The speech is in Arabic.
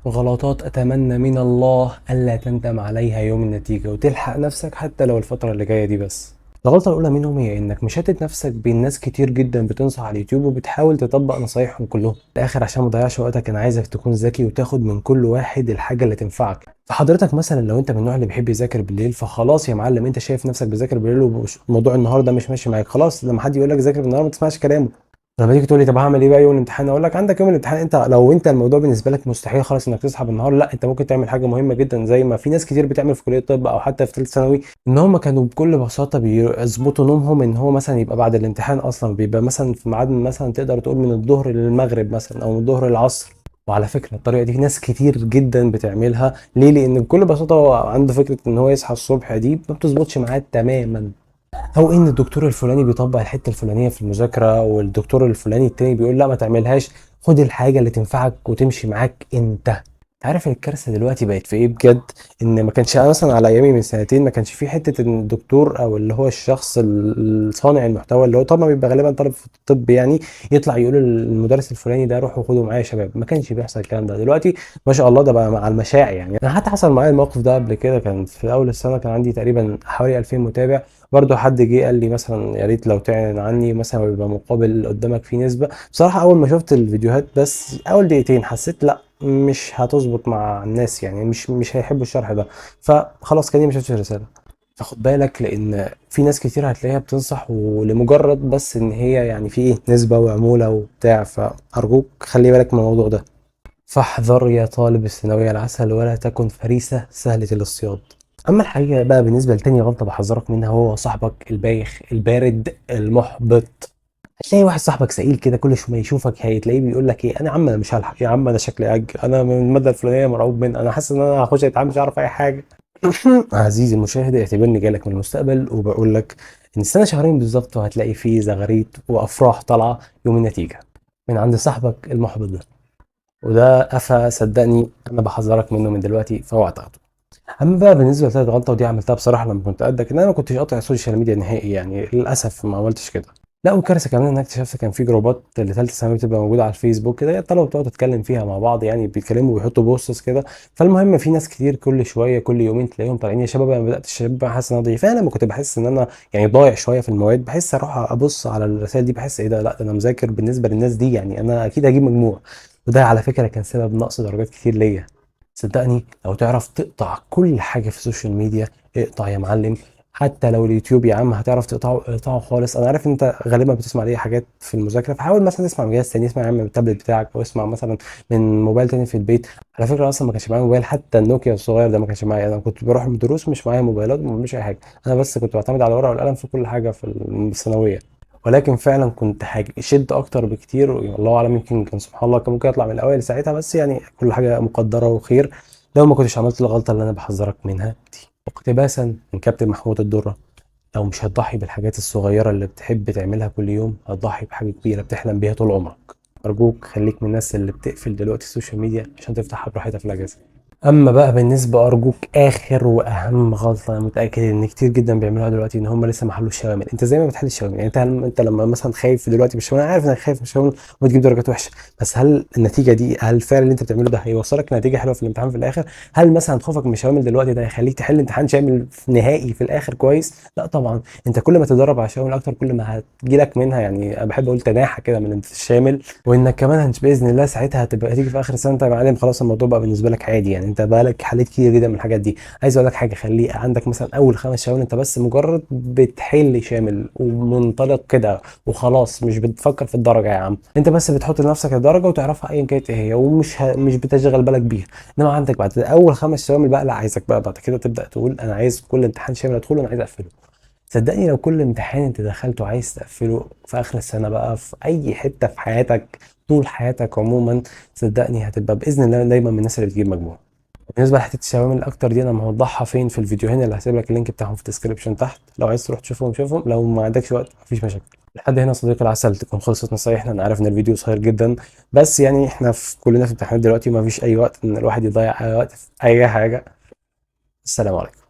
غلطات أتمنى من الله ألا تندم عليها يوم النتيجة وتلحق نفسك حتى لو الفترة اللي جاية دي بس. الغلطة الأولى منهم هي إنك مشتت نفسك بين ناس كتير جدا بتنصح على اليوتيوب وبتحاول تطبق نصايحهم كلهم. في الآخر عشان ما تضيعش وقتك أنا عايزك تكون ذكي وتاخد من كل واحد الحاجة اللي تنفعك. فحضرتك مثلا لو أنت من النوع اللي بيحب يذاكر بالليل فخلاص يا معلم، أنت شايف نفسك بتذاكر بالليل وموضوع النهار ده مش ماشي معاك، خلاص لما حد يقول لك ذاكر بالنهار ما تسمعش كلامه. لما تيجي تقول لي طب هعمل ايه بقى يوم الامتحان، اقول لك عندك يوم الامتحان، انت لو انت الموضوع بالنسبه لك مستحيل خالص انك تصحى بالنهار، لا انت ممكن تعمل حاجه مهمه جدا زي ما في ناس كتير بتعمل في كليه الطب او حتى في ثالثه ثانوي، ان هم كانوا بكل بساطه بيظبطوا نومهم ان هو مثلا يبقى بعد الامتحان اصلا بيبقى مثلا في ميعاد مثلا تقدر تقول من الظهر للمغرب مثلا او من الظهر للعصر. وعلى فكره الطريقه دي ناس كتير جدا بتعملها، ليه؟ لان بكل بساطه هو عنده فكره ان هو يصحى الصبح دي ما بتظبطش معاه تماما. او ان الدكتور الفلاني بيطبق الحته الفلانيه في المذاكره والدكتور الفلاني التاني بيقول لا ما تعملهاش، خد الحاجه اللي تنفعك وتمشي معاك انت. عارف الكارثه دلوقتي بقت في ايه بجد؟ ان ما كانش مثلا على ايامي من سنتين ما كانش في حته ان الدكتور او اللي هو الشخص الصانع المحتوى اللي هو طبعا بيبقى غالبا طالب في الطب يعني يطلع يقول للمدرس الفلاني ده روحوا خدوا معايا يا شباب. ما كانش بيحصل الكلام ده. دلوقتي ما شاء الله ده بقى مع المشاعر. يعني انا حتى حصل معايا الموقف ده قبل كده، كان في اول السنه كان عندي تقريبا حوالي 2000 متابع. برضه حد جه قال لي مثلا يا ريت لو تعلن عني مثلا ويبقى مقابل قدامك في نسبة. بصراحة أول ما شفت الفيديوهات بس أول دقيقتين حسيت لأ مش هتظبط مع الناس، يعني مش هيحبوا الشرح ده، فخلاص كده ما شفتش الرسالة. فخد بالك لأن في ناس كتير هتلاقيها بتنصح ولمجرد بس إن هي يعني في إيه نسبة وعمولة وبتاع، فأرجوك خلي بالك من الموضوع ده. فاحذر يا طالب الثانوية العسل ولا تكن فريسة سهلة الاصطياد. أما الحقيقة بقى بالنسبة لتاني غلطة بحذرك منها هو صاحبك البايخ البارد المحبط. هتلاقي واحد صاحبك سئيل كده كل شويه يشوفك هتلاقيه بيقول لك ايه، انا يا عم انا مش هلحق، يا عم انا شكلي انا من الماده الفلانيه مرعوب منها، انا حاسس ان انا هخش اتعامل مش عارف اي حاجه. عزيزي المشاهد اعتبرني جالك من المستقبل وبقول لك ان السنه شهرين بالظبط وهتلاقي فيه زغاريت وافراح طالعه يوم النتيجه من عند صاحبك المحبط ده. وده قفا صدقني انا بحذرك منه من دلوقتي فاوعى تاخده. اما بقى بالنسبه لتالت غلطه ودي عملتها بصراحه لما كنت قدك، ان انا ما كنتش قاطع السوشيال ميديا نهائي، يعني للاسف ما عملتش كده. لا والكارثه كمان ان انا اكتشفت كان في جروبات لثالثه ثانوي بتبقى موجوده على الفيسبوك كده، الطلبه بتقعد تتكلم فيها مع بعض، يعني بيتكلموا ويحطوا بوستس كده. فالمهم في ناس كتير كل شويه كل يومين تلاقيهم طالعين يا شباب انا بدات الشباب حاسس ان انا ضعيف. فانا لما كنت بحس ان انا يعني ضايع شويه في المواد بحس اروح ابص على الرسائل دي بحس ايه ده، لا ده انا مذاكر بالنسبه للناس دي، يعني انا اكيد هجيب مجموع. وده على فكره كان سبب نقص درجات كتير ليا. صدقني لو تعرف تقطع كل حاجة في السوشيال ميديا اقطع يا معلم. حتى لو اليوتيوب يا عم هتعرف تقطعه اقطعه خالص. انا عارف ان انت غالبا بتسمع اي حاجات في المذاكرة، فحاول مثلا تسمع من جهاز تاني، اسمع يا عم من التابلت بتاعك او اسمع مثلا من موبايل تاني في البيت. على فكرة اصلا ما كانش معايا موبايل، حتى النوكيا الصغير ده ما كانش معايا، انا كنت بروح الدروس مش معايا موبايلات مش اي حاجة، انا بس كنت بعتمد على الورقة والقلم في كل حاجة في الثانوية. ولكن فعلا كنت شد اكتر بكتير، والله اعلم يمكن كان سبحان الله كان ممكن اطلع من الاوائل ساعتها، بس يعني كل حاجه مقدره وخير لو ما كنتش عملت الغلطه اللي انا بحذرك منها دي. واقتباسا من كابتن محمود الدره، لو مش هتضحي بالحاجات الصغيره اللي بتحب تعملها كل يوم هتضحي بحاجه كبيره بتحلم بيها طول عمرك. ارجوك خليك من الناس اللي بتقفل دلوقتي السوشيال ميديا عشان تفتحها براحتها في الاجازه. اما بقى بالنسبه ارجوك اخر واهم غلطه انا متاكد ان كتير جدا بيعملوها دلوقتي ان هم لسه ما حلوش الشوامل. انت زي ما بتحل الشوامل، يعني انت لما مثلا خايف دلوقتي من الشوامل، انا عارف انك خايف من الشوامل وتجيب درجات وحشه، بس هل النتيجه دي، هل الفعل اللي انت بتعمله ده هيوصلك لنتيجه حلوه في الامتحان في الاخر؟ هل مثلا خوفك من الشوامل دلوقتي ده هيخليك تحل امتحان شامل في نهائي في الاخر كويس؟ لا طبعا. انت كل ما تدرب على الشوامل اكتر كل ما هتجيلك منها، يعني انا بحب اقول تناحه كده من الشامل. وانك كمان باذن الله ساعتها هتبقى تيجي في اخر السنه انت يا معلم خلاص الموضوع بقى بالنسبه لك عادي، يعني انت بقى لك حليت كتير جدا من الحاجات دي. عايز اقول لك حاجه، خليه عندك مثلا اول 5 شهور انت بس مجرد بتحل شامل ومنطلق كده وخلاص، مش بتفكر في الدرجه يا عم، انت بس بتحط لنفسك الدرجه وتعرفها ايا كانت ايه هي، مش بتشغل بالك بيها. انما عندك بعد اول 5 شوامل بقى لا، عايزك بقى بعد كده تبدا تقول انا عايز كل امتحان شامل ادخله انا عايز اقفله. صدقني لو كل امتحان انت دخلته عايز تقفله في اخر السنه بقى في اي حته في حياتك طول حياتك عموما، صدقني هتبقى باذن الله دايما من الناس اللي بتجيب مجموع. بالنسبه لحته الشوامل الاكتر دي انا موضحها فين في الفيديوهين اللي هسيب لك اللينك بتاعهم في الديسكربشن تحت، لو عايز تروح تشوفهم شوفهم، لو ما عندكش وقت مفيش مشاكل. لحد هنا صديقي العسل تكون خلصت نصايحنا. انا عارف ان الفيديو قصير جدا بس يعني احنا كلنا في امتحانات دلوقتي ومفيش اي وقت ان الواحد يضيع اي وقت في اي حاجه. السلام عليكم.